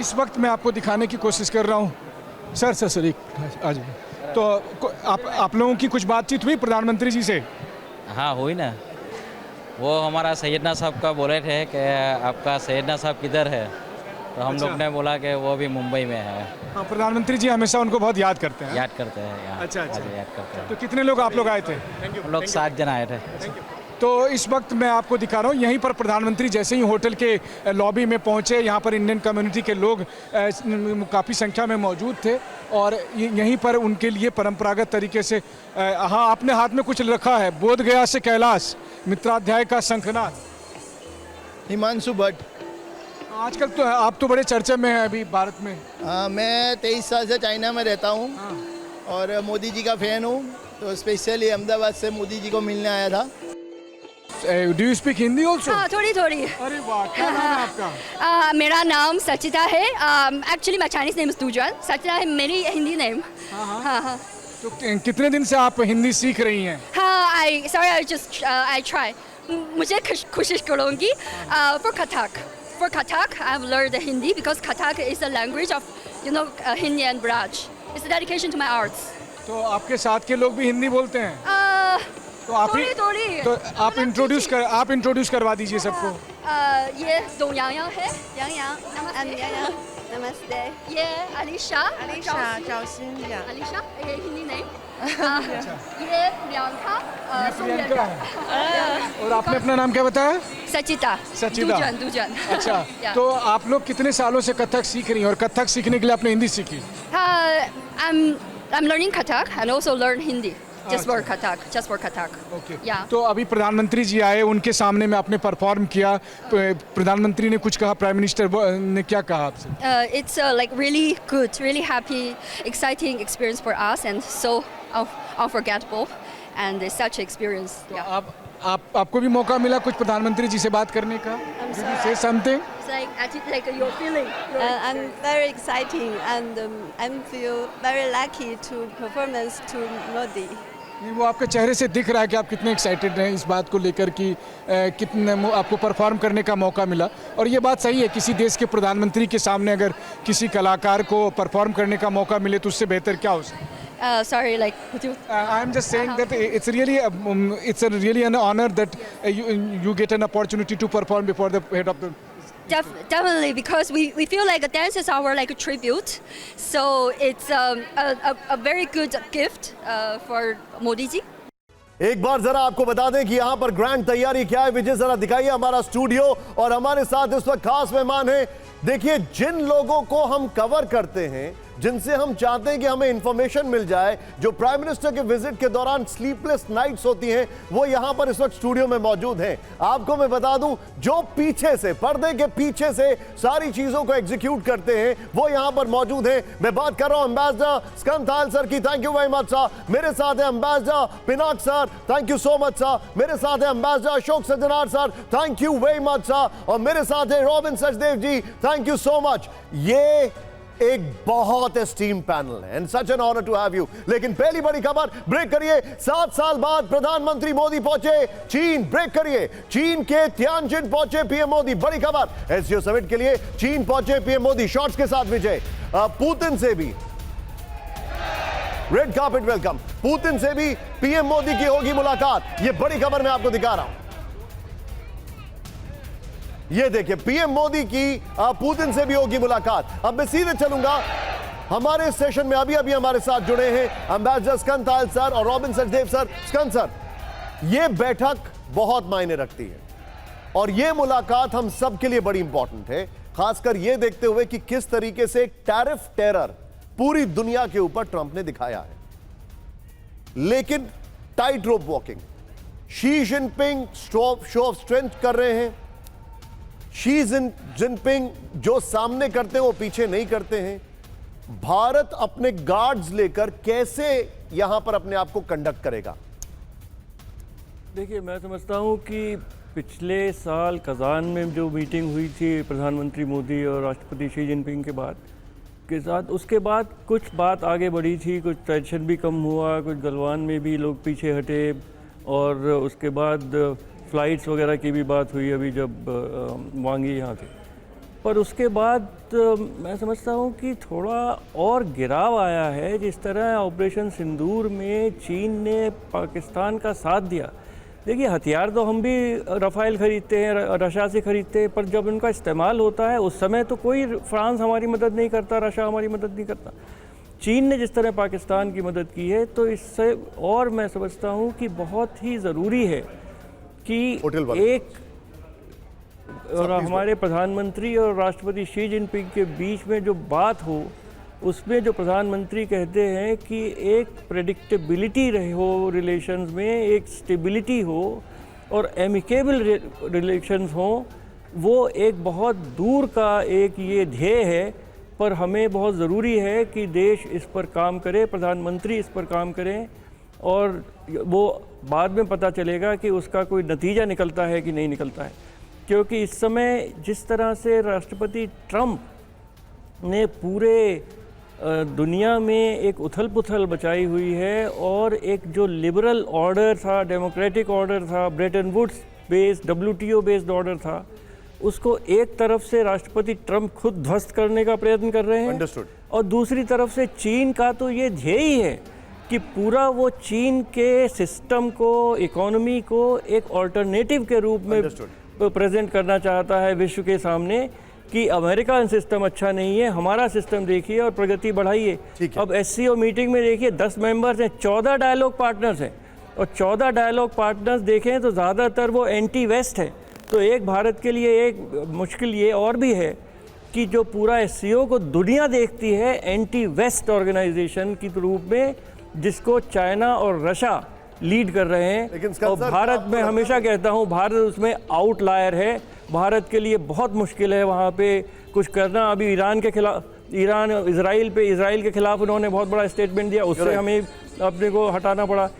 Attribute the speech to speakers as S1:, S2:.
S1: इस वक्त मैं आपको दिखाने की कोशिश कर रहा हूँ सर एक आज तो आप लोगों की कुछ बातचीत हुई प्रधानमंत्री जी से?
S2: हाँ हुई ना, वो हमारा सैयदना साहब का बोले थे कि आपका सैयदना साहब किधर है, तो हम लोग ने बोला कि वो भी मुंबई में है।
S1: हाँ, प्रधानमंत्री जी हमेशा उनको बहुत याद करते हैं।
S2: याद करते हैं यहाँ।
S1: अच्छा
S2: याद करते हैं।
S1: तो कितने लोग आप लोग आए थे?
S2: हम लोग 7 जन आए थे।
S1: तो इस वक्त मैं आपको दिखा रहा हूँ, यहीं पर प्रधानमंत्री जैसे ही होटल के लॉबी में पहुँचे, यहाँ पर इंडियन कम्युनिटी के लोग काफ़ी संख्या में मौजूद थे और यहीं पर उनके लिए परंपरागत तरीके से हाँ, आपने हाथ में कुछ रखा है, बोध गया से कैलाश मित्राध्याय का शंखनाद।
S3: हिमांशु भट्ट।
S1: आजकल तो आप तो बड़े चर्चा में हैं अभी भारत में।
S3: हाँ, मैं 23 साल से चाइना में रहता हूँ और मोदी जी का फैन हूँ, तो स्पेशली अहमदाबाद से मोदी जी को मिलने आया था।
S1: Do you speak Hindi also?
S4: हाँ, थोड़ी थोड़ी।
S1: अरे वाह, क्या नाम है आपका?
S4: मेरा नाम सचिता है। Actually my Chinese name is Dujan. Sachita है मेरी हिंदी नेम। हाँ।
S1: तो कितने दिन से आप हिंदी सीख रही हैं?
S4: हाँ, आई ट्राई। मुझे कोशिश करूँगी for Kathak I've learned Hindi because Kathak is a language of Hindi and Braj. It's a dedication to my arts.
S1: तो आपके साथ के लोग भी हिंदी बोलते हैं? तो आप
S4: थोड़ी।
S1: तो आप इंट्रोड्यूस करवा दीजिए सबको।
S4: ये दो यांग है। यांग नमस्ते। ये अलीशा ये हिंदी नहीं। ये प्रियंका
S1: है। और आपने अपना नाम क्या बताया?
S4: सचिता। दुजन।
S1: अच्छा, तो आप लोग कितने सालों से कथक सीख रही हैं और कथक सीखने के लिए आपने हिंदी सीखी?
S4: I'm learning Kathak and also learn Hindi. Just for Kathak.
S1: Okay.
S4: Yeah.
S1: तो अभी प्रधानमंत्री जी आए, उनके सामने में आपने परफॉर्म किया, प्रधानमंत्री ने कुछ कहा, प्राइम मिनिस्टर ने क्या कहा आपसे?
S4: It's like really good, really happy, exciting experience for us and so unforgettable and it's such an experience. Yeah.
S1: आपको भी मौका मिला कुछ प्रधानमंत्री जी से बात करने का?
S5: I'm
S1: Did you say something?
S4: It's like your feeling.
S5: I'm very exciting and I feel very lucky to performance to Modi.
S1: वो आपके चेहरे से दिख रहा है कि आप कितने एक्साइटेड हैं इस बात को लेकर कि कितने आपको परफॉर्म करने का मौका मिला। और ये बात सही है, किसी देश के प्रधानमंत्री के सामने अगर किसी कलाकार को परफॉर्म करने का मौका मिले तो उससे बेहतर क्या हो सकता है?
S4: Sorry, like would you?
S1: I'm just saying that it's really an honor that you get an opportunity to perform before the head of the.
S4: Definitely, because we feel like a dance is our like a tribute, so it's a very good gift for Modi ji.
S6: एक बार जरा आपको बता दें कि यहाँ पर grand तैयारी क्या है। विजय जरा दिखाइए हमारा स्टूडियो और हमारे साथ इस वक्त खास मेहमान हैं। देखिए, जिन लोगों को हम कवर करते हैं, जिनसे हम चाहते हैं कि हमें इंफॉर्मेशन मिल जाए, जो प्राइम मिनिस्टर के विजिट के दौरान स्लीपलेस नाइट्स होती हैं, वो यहां पर इस वक्त स्टूडियो में मौजूद हैं। आपको मैं बता दूं, जो पीछे से, पर्दे के पीछे से सारी चीजों को एग्जीक्यूट करते हैं, वो यहां पर मौजूद हैं। मैं बात कर रहा हूं एम्बेसडर स्कंदहाल सर की। Thank you very much sir. मेरे साथ है ambassador Pinak sir, thank you so much sir. मेरे साथ है ambassador Ashok Sajjanhar sir, thank you very much sir. और मेरे साथ है Robin Sachdev ji, thank you so much. ये एक बहुत एस्टीम पैनल है and such an honour to have you. लेकिन पहली बड़ी खबर, ब्रेक करिए। 7 साल बाद प्रधानमंत्री मोदी पहुंचे चीन। ब्रेक करिए। चीन के तियानजिन पहुंचे पीएम मोदी। बड़ी खबर, एससीओ समिट के लिए चीन पहुंचे पीएम मोदी। शॉर्ट्स के साथ विजय। पुतिन से भी रेड कार्पेट वेलकम। पुतिन से भी पीएम मोदी की होगी मुलाकात। यह बड़ी खबर मैं आपको दिखा रहा हूं। ये देखिए, पीएम मोदी की पुतिन से भी होगी मुलाकात। अब मैं सीधे चलूंगा हमारे सेशन में। अभी हमारे साथ जुड़े हैं एम्बेसडर स्कंदहाल सर और रॉबिन सचदेव सर। स्कंद सर, ये बैठक बहुत मायने रखती है और ये मुलाकात हम सब के लिए बड़ी इंपॉर्टेंट है, खासकर ये देखते हुए कि किस तरीके से टैरिफ टेरर पूरी दुनिया के ऊपर ट्रंप ने दिखाया है। लेकिन टाइट रोप walking, Xi Jinping show off strength कर रहे हैं। शी जिनपिंग जो सामने करते हैं वो पीछे नहीं करते हैं। भारत अपने गार्ड्स लेकर कैसे यहां पर अपने आप को कंडक्ट करेगा?
S7: देखिए, मैं समझता हूं कि पिछले साल कज़ान में जो मीटिंग हुई थी प्रधानमंत्री मोदी और राष्ट्रपति शी जिनपिंग के साथ, उसके बाद कुछ बात आगे बढ़ी थी, कुछ टेंशन भी कम हुआ, कुछ गलवान में भी लोग पीछे हटे और उसके बाद फ्लाइट्स वगैरह की भी बात हुई अभी जब वांग यहाँ थे। पर उसके बाद मैं समझता हूँ कि थोड़ा और गिराव आया है। जिस तरह ऑपरेशन सिंदूर में चीन ने पाकिस्तान का साथ दिया, देखिए हथियार तो हम भी रफ़ाइल ख़रीदते हैं, रशिया से ख़रीदते हैं, पर जब उनका इस्तेमाल होता है उस समय तो कोई फ्रांस हमारी मदद नहीं करता, रशिया हमारी मदद नहीं करता। चीन ने जिस तरह पाकिस्तान की मदद की है, तो इससे और मैं समझता हूँ कि बहुत ही ज़रूरी है कि एक और हमारे प्रधानमंत्री और राष्ट्रपति शी जिनपिंग के बीच में जो बात हो, उसमें जो प्रधानमंत्री कहते हैं कि एक प्रेडिक्टेबिलिटी रहे हो रिलेशंस में, एक स्टेबिलिटी हो और एमिकेबल रिलेशंस हो, वो एक बहुत दूर का एक ये ध्येय है। पर हमें बहुत ज़रूरी है कि देश इस पर काम करे, प्रधानमंत्री इस पर काम करें, और वो बाद में पता चलेगा कि उसका कोई नतीजा निकलता है कि नहीं निकलता है। क्योंकि इस समय जिस तरह से राष्ट्रपति ट्रंप ने पूरे दुनिया में एक उथल पुथल मचाई हुई है, और एक जो लिबरल ऑर्डर था, डेमोक्रेटिक ऑर्डर था, Bretton Woods based WTO based order था, उसको एक तरफ से राष्ट्रपति ट्रंप खुद ध्वस्त करने का प्रयत्न कर रहे हैं। और दूसरी तरफ से चीन का तो ये ध्येय ही है कि पूरा वो चीन के सिस्टम को, इकोनॉमी को एक ऑल्टरनेटिव के रूप में प्रेजेंट करना चाहता है विश्व के सामने कि अमेरिकन सिस्टम अच्छा नहीं है, हमारा सिस्टम देखिए और प्रगति बढ़ाइए। अब SCO मीटिंग में देखिए 10 मेंबर्स हैं, 14 डायलॉग पार्टनर्स हैं, और 14 डायलॉग पार्टनर्स देखें तो ज़्यादातर वो एंटी वेस्ट है। तो एक भारत के लिए एक मुश्किल ये और भी है कि जो पूरा SCO को दुनिया देखती है एंटी वेस्ट ऑर्गेनाइजेशन के रूप में, जिसको चाइना और रशिया लीड कर रहे हैं। और भारत में हमेशा कहता हूँ, भारत उसमें आउटलायर है। भारत के लिए बहुत मुश्किल है वहाँ पे कुछ करना। अभी ईरान के खिलाफ, इज़राइल के खिलाफ उन्होंने बहुत बड़ा स्टेटमेंट दिया, उससे हमें अपने को हटाना पड़ा।